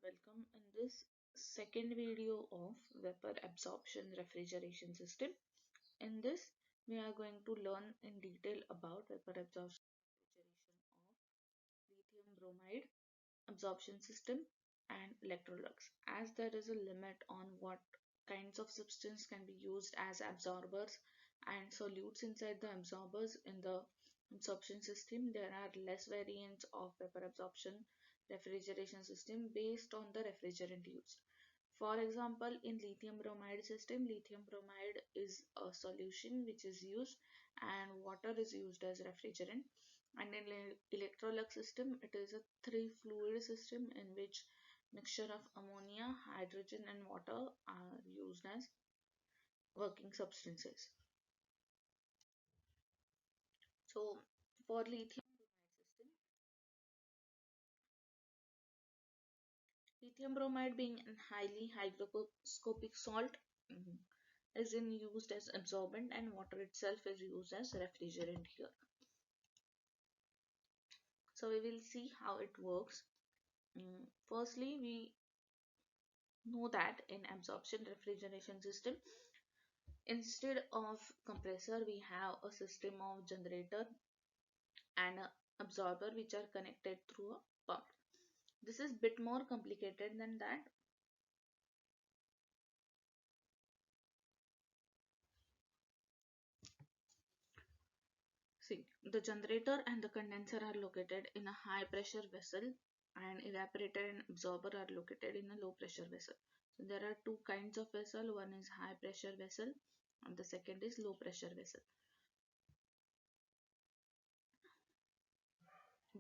welcome in this second video of vapor absorption refrigeration system. In this, we are going to learn in detail about vapor absorption refrigeration of lithium bromide absorption system and Electrolux, as there is a limit on what kinds of substance can be used as absorbers and solutes inside the absorbers in the absorption system. There are less variants of vapor absorption refrigeration system based on the refrigerant used. For example, in lithium bromide system, lithium bromide is a solution which is used and water is used as refrigerant. And in Electrolux system, it is a three fluid system in which mixture of ammonia, hydrogen and water are used as working substances. So for lithium bromide system, lithium bromide being a highly hygroscopic salt is in used as absorbent and water itself is used as refrigerant here. So we will see how it works. Firstly, we know that in absorption refrigeration system, instead of compressor, we have a system of generator and a absorber which are connected through a pump. This is bit more complicated than that. See, the generator and the condenser are located in a high pressure vessel and evaporator and absorber are located in a low pressure vessel. So there are two kinds of vessel. One is high pressure vessel and the second is low pressure vessel.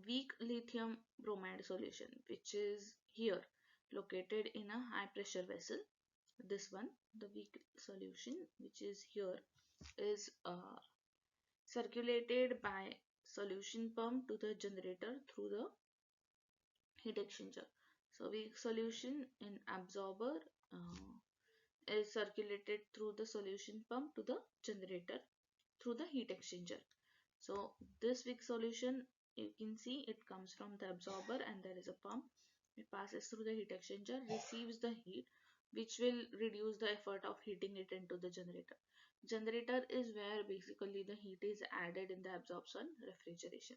Weak lithium bromide solution, which is here located in a high pressure vessel. This one, the weak solution, which is here, is circulated by solution pump to the generator through the heat exchanger. So weak solution in absorber is circulated through the solution pump to the generator through the heat exchanger. So this weak solution, you can see it comes from the absorber and there is a pump. It passes through the heat exchanger, receives the heat, which will reduce the effort of heating it into the generator. Generator is where basically the heat is added in the absorption refrigeration.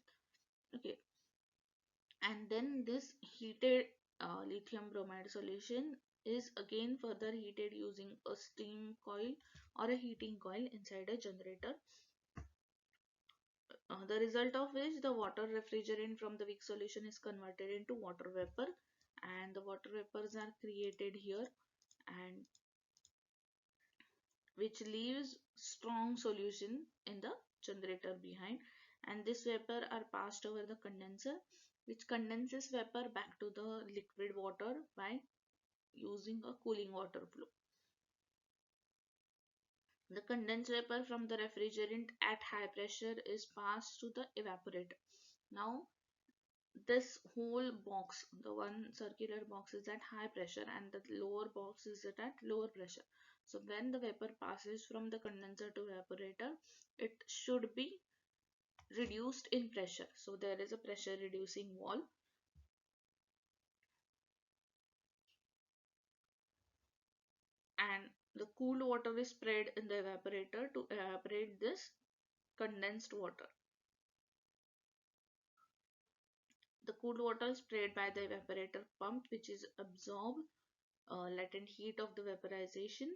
Okay, and then this heated lithium bromide solution is again further heated using a steam coil or a heating coil inside a generator, the result of which the water refrigerant from the weak solution is converted into water vapor, and the water vapors are created here and which leaves strong solution in the generator behind, and this vapor are passed over the condenser which condenses vapor back to the liquid water by using a cooling water flow. The condensed vapor from the refrigerant at high pressure is passed to the evaporator. Now this whole box, the one circular box, is at high pressure and the lower box is at lower pressure. So when the vapor passes from the condenser to evaporator, it should be reduced in pressure. So there is a pressure reducing valve, and the cooled water is sprayed in the evaporator to evaporate this condensed water. The cooled water is sprayed by the evaporator pump, which is absorb latent heat of the vaporization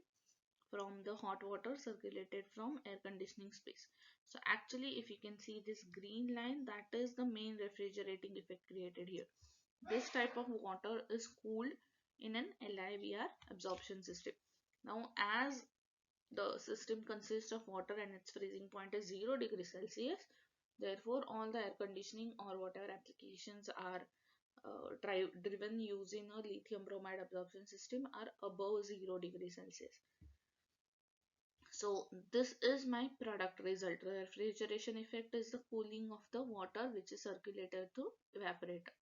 from the hot water circulated from air conditioning space. So actually, if you can see this green line, that is the main refrigerating effect created here. This type of water is cooled in an LiBr absorption system. Now as the system consists of water and its freezing point is 0 degrees Celsius, therefore all the air conditioning or whatever applications are driven using a lithium bromide absorption system are above 0 degrees Celsius. So this is my product result. The refrigeration effect is the cooling of the water which is circulated through evaporator,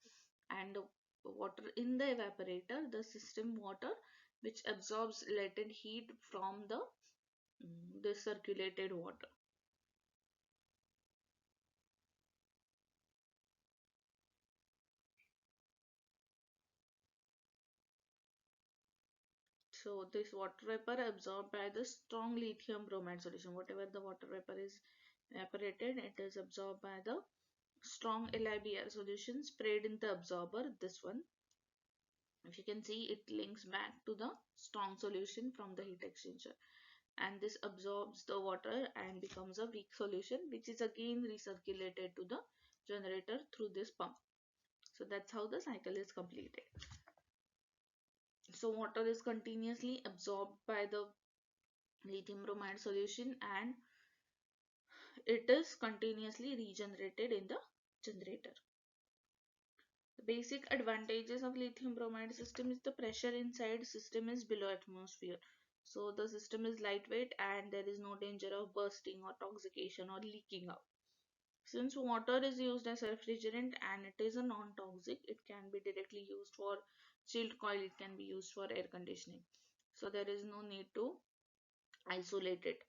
and the water in the evaporator, the system water which absorbs latent heat from the circulated water. So this water vapor absorbed by the strong lithium bromide solution. Whatever the water vapor is evaporated, it is absorbed by the strong LiBr solution sprayed in the absorber. This one, if you can see, it links back to the strong solution from the heat exchanger, and this absorbs the water and becomes a weak solution, which is again recirculated to the generator through this pump. So that's how the cycle is completed. So water is continuously absorbed by the lithium bromide solution and it is continuously regenerated in the generator. The basic advantages of lithium bromide system is the pressure inside system is below atmosphere. So the system is lightweight and there is no danger of bursting or toxication or leaking out. Since water is used as a refrigerant and it is a non-toxic, it can be directly used for chilled coil, it can be used for air conditioning. So there is no need to isolate it.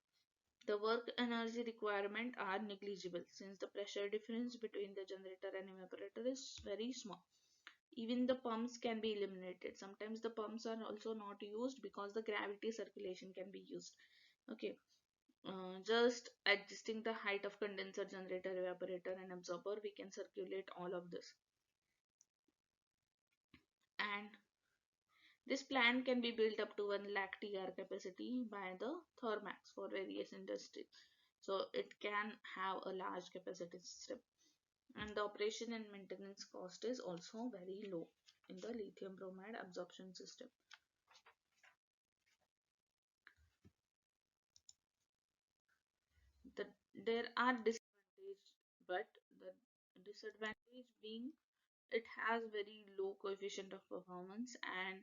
The work energy requirement are negligible since the pressure difference between the generator and evaporator is very small. Even the pumps can be eliminated. Sometimes the pumps are also not used because the gravity circulation can be used. Okay, just adjusting the height of condenser, generator, evaporator and absorber, we can circulate all of this. And this plant can be built up to 1 lakh TR capacity by the Thermax for various industries. So it can have a large capacity system. And the operation and maintenance cost is also very low in the lithium bromide absorption system. There are disadvantages, but the disadvantage being it has very low coefficient of performance and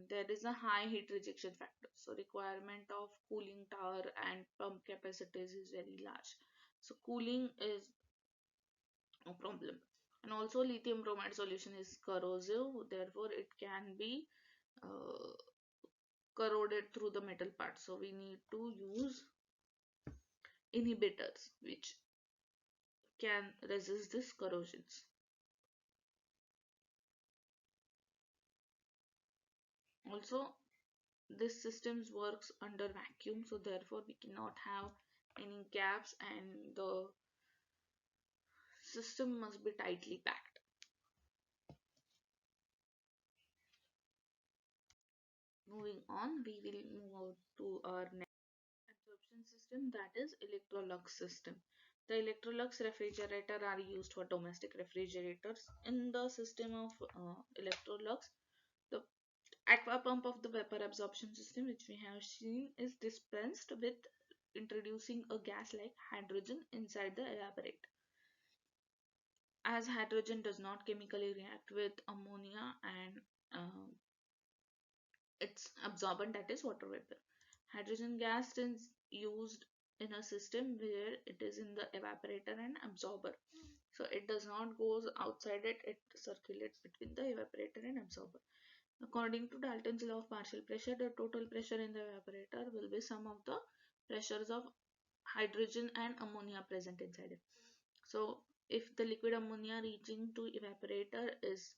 there is a high heat rejection factor. So requirement of cooling tower and pump capacities is very large. So cooling is a problem. And also lithium bromide solution is corrosive, therefore it can be uh, corroded through the metal part. So we need to use inhibitors which can resist this corrosions. Also, this systems works under vacuum, so therefore we cannot have any gaps and the system must be tightly packed. Moving on, we will move out to our next absorption system, that is Electrolux system. The Electrolux refrigerator are used for domestic refrigerators. In the system of Electrolux, the aqua pump of the vapor absorption system which we have seen is dispensed with introducing a gas like hydrogen inside the evaporator. As hydrogen does not chemically react with ammonia and uh, its absorbent, that is water vapor. Hydrogen gas is used in a system where it is in the evaporator and absorber. So it does not goes outside it, it circulates between the evaporator and absorber. According to Dalton's law of partial pressure, the total pressure in the evaporator will be sum of the pressures of hydrogen and ammonia present inside it. So if the liquid ammonia reaching to evaporator is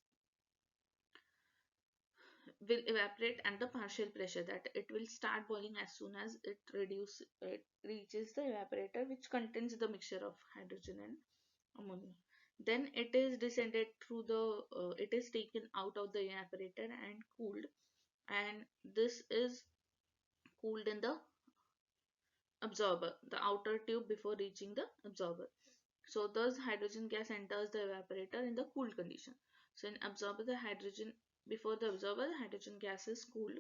will evaporate at the partial pressure, that it will start boiling as soon as it reaches the evaporator which contains the mixture of hydrogen and ammonia. Then it is descended through the it is taken out of the evaporator and cooled, and this is cooled in the absorber, the outer tube, before reaching the absorber. So thus hydrogen gas enters the evaporator in the cooled condition. So in absorber, the hydrogen before the absorber, the hydrogen gas is cooled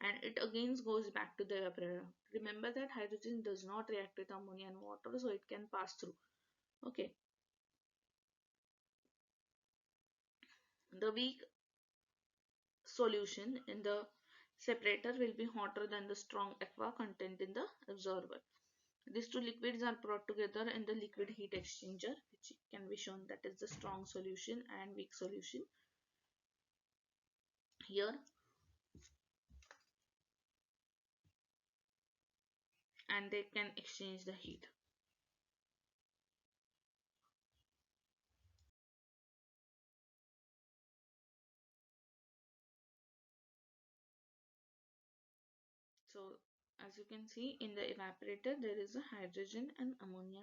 and it again goes back to the evaporator. Remember that hydrogen does not react with ammonia and water, so it can pass through. Okay. The weak solution in the separator will be hotter than the strong aqua content in the absorber. These two liquids are brought together in the liquid heat exchanger, which can be shown, that is the strong solution and weak solution. Here, and they can exchange the heat. As you can see in the evaporator, there is a hydrogen and ammonia